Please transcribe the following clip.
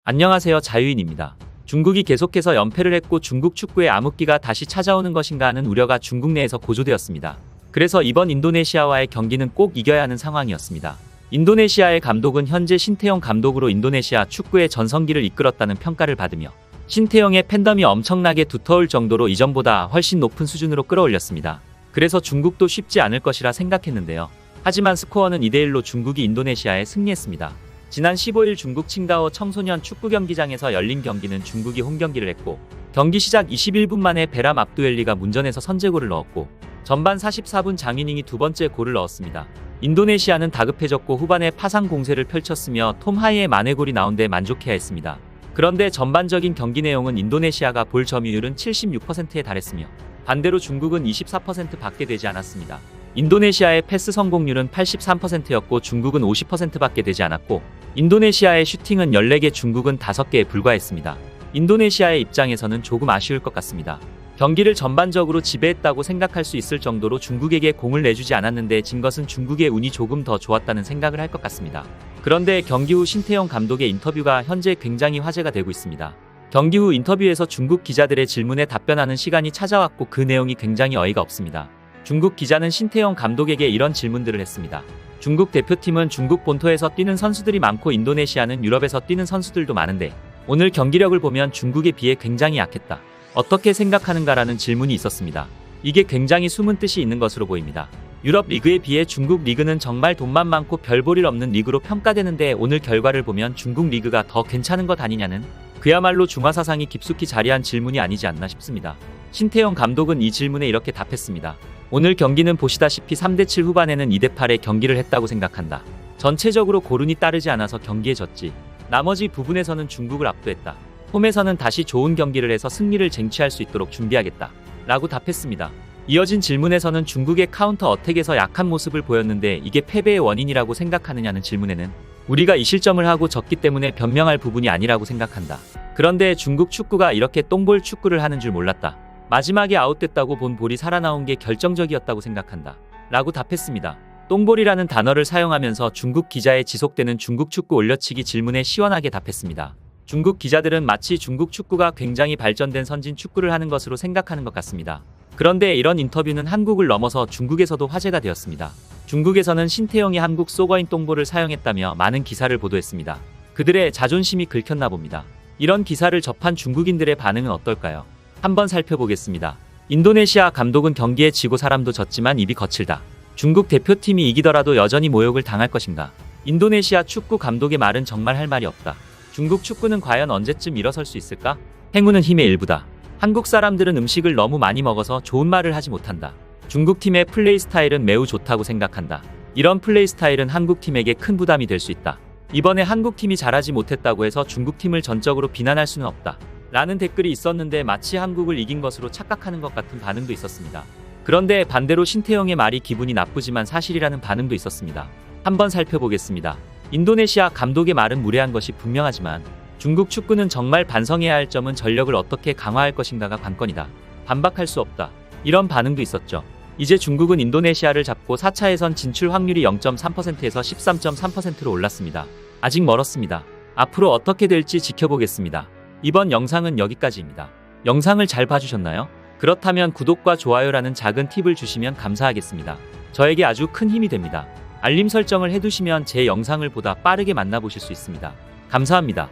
안녕하세요, 자유인입니다. 중국이 계속해서 연패를 했고 중국 축구의 암흑기가 다시 찾아오는 것인가 하는 우려가 중국 내에서 고조되었습니다. 그래서 이번 인도네시아와의 경기는 꼭 이겨야 하는 상황이었습니다. 인도네시아의 감독은 현재 신태용 감독으로 인도네시아 축구의 전성기를 이끌었다는 평가를 받으며 신태용의 팬덤이 엄청나게 두터울 정도로 이전보다 훨씬 높은 수준으로 끌어올렸습니다. 그래서 중국도 쉽지 않을 것이라 생각했는데요. 하지만 스코어는 2대1로 중국이 인도네시아에 승리했습니다. 지난 15일 중국 칭다오 청소년 축구 경기장에서 열린 경기는 중국이 홈경기를 했고 경기 시작 21분 만에 베람 압두엘리가 문전에서 선제골을 넣었고 전반 44분 장이닝이 두 번째 골을 넣었습니다. 인도네시아는 다급해졌고 후반에 파상 공세를 펼쳤으며 톰 하이의 만회골이 나온 데 만족해야 했습니다. 그런데 전반적인 경기 내용은 인도네시아가 볼 점유율은 76%에 달했으며 반대로 중국은 24%밖에 되지 않았습니다. 인도네시아의 패스 성공률은 83%였고 중국은 50%밖에 되지 않았고 인도네시아의 슈팅은 14개, 중국은 5개에 불과했습니다. 인도네시아의 입장에서는 조금 아쉬울 것 같습니다. 경기를 전반적으로 지배했다고 생각할 수 있을 정도로 중국에게 공을 내주지 않았는데 진 것은 중국의 운이 조금 더 좋았다는 생각을 할 것 같습니다. 그런데 경기 후 신태용 감독의 인터뷰가 현재 굉장히 화제가 되고 있습니다. 경기 후 인터뷰에서 중국 기자들의 질문에 답변하는 시간이 찾아왔고 그 내용이 굉장히 어이가 없습니다. 중국 기자는 신태용 감독에게 이런 질문들을 했습니다. 중국 대표팀은 중국 본토에서 뛰는 선수들이 많고 인도네시아는 유럽에서 뛰는 선수들도 많은데 오늘 경기력을 보면 중국에 비해 굉장히 약했다. 어떻게 생각하는가라는 질문이 있었습니다. 이게 굉장히 숨은 뜻이 있는 것으로 보입니다. 유럽 리그에 비해 중국 리그는 정말 돈만 많고 별 볼 일 없는 리그로 평가되는데 오늘 결과를 보면 중국 리그가 더 괜찮은 것 아니냐는 그야말로 중화사상이 깊숙이 자리한 질문이 아니지 않나 싶습니다. 신태용 감독은 이 질문에 이렇게 답했습니다. 오늘 경기는 보시다시피 3대7 후반에는 2대8의 경기를 했다고 생각한다. 전체적으로 고른이 따르지 않아서 경기에 졌지. 나머지 부분에서는 중국을 압도했다. 홈에서는 다시 좋은 경기를 해서 승리를 쟁취할 수 있도록 준비하겠다. 라고 답했습니다. 이어진 질문에서는 중국의 카운터 어택에서 약한 모습을 보였는데 이게 패배의 원인이라고 생각하느냐는 질문에는 우리가 이 실점을 하고 졌기 때문에 변명할 부분이 아니라고 생각한다. 그런데 중국 축구가 이렇게 똥볼 축구를 하는 줄 몰랐다. 마지막에 아웃됐다고 본 볼이 살아나온 게 결정적이었다고 생각한다. 라고 답했습니다. 똥볼이라는 단어를 사용하면서 중국 기자의 지속되는 중국 축구 올려치기 질문에 시원하게 답했습니다. 중국 기자들은 마치 중국 축구가 굉장히 발전된 선진 축구를 하는 것으로 생각하는 것 같습니다. 그런데 이런 인터뷰는 한국을 넘어서 중국에서도 화제가 되었습니다. 중국에서는 신태용이 한국 속어인 똥볼을 사용했다며 많은 기사를 보도했습니다. 그들의 자존심이 긁혔나 봅니다. 이런 기사를 접한 중국인들의 반응은 어떨까요? 한번 살펴보겠습니다. 인도네시아 감독은 경기에 지고 사람도 졌지만 입이 거칠다. 중국 대표팀이 이기더라도 여전히 모욕을 당할 것인가? 인도네시아 축구 감독의 말은 정말 할 말이 없다. 중국 축구는 과연 언제쯤 일어설 수 있을까? 행운은 힘의 일부다. 한국 사람들은 음식을 너무 많이 먹어서 좋은 말을 하지 못한다. 중국 팀의 플레이 스타일은 매우 좋다고 생각한다. 이런 플레이 스타일은 한국 팀에게 큰 부담이 될 수 있다. 이번에 한국 팀이 잘하지 못했다고 해서 중국 팀을 전적으로 비난할 수는 없다. 라는 댓글이 있었는데 마치 한국을 이긴 것으로 착각하는 것 같은 반응도 있었습니다. 그런데 반대로 신태용의 말이 기분이 나쁘지만 사실이라는 반응도 있었습니다. 한번 살펴보겠습니다. 인도네시아 감독의 말은 무례한 것이 분명하지만 중국 축구는 정말 반성해야 할 점은 전력을 어떻게 강화할 것인가가 관건이다. 반박할 수 없다. 이런 반응도 있었죠. 이제 중국은 인도네시아를 잡고 4차 예선 진출 확률이 0.3%에서 13.3%로 올랐습니다. 아직 멀었습니다. 앞으로 어떻게 될지 지켜보겠습니다. 이번 영상은 여기까지입니다. 영상을 잘 봐주셨나요? 그렇다면 구독과 좋아요라는 작은 팁을 주시면 감사하겠습니다. 저에게 아주 큰 힘이 됩니다. 알림 설정을 해두시면 제 영상을 보다 빠르게 만나보실 수 있습니다. 감사합니다.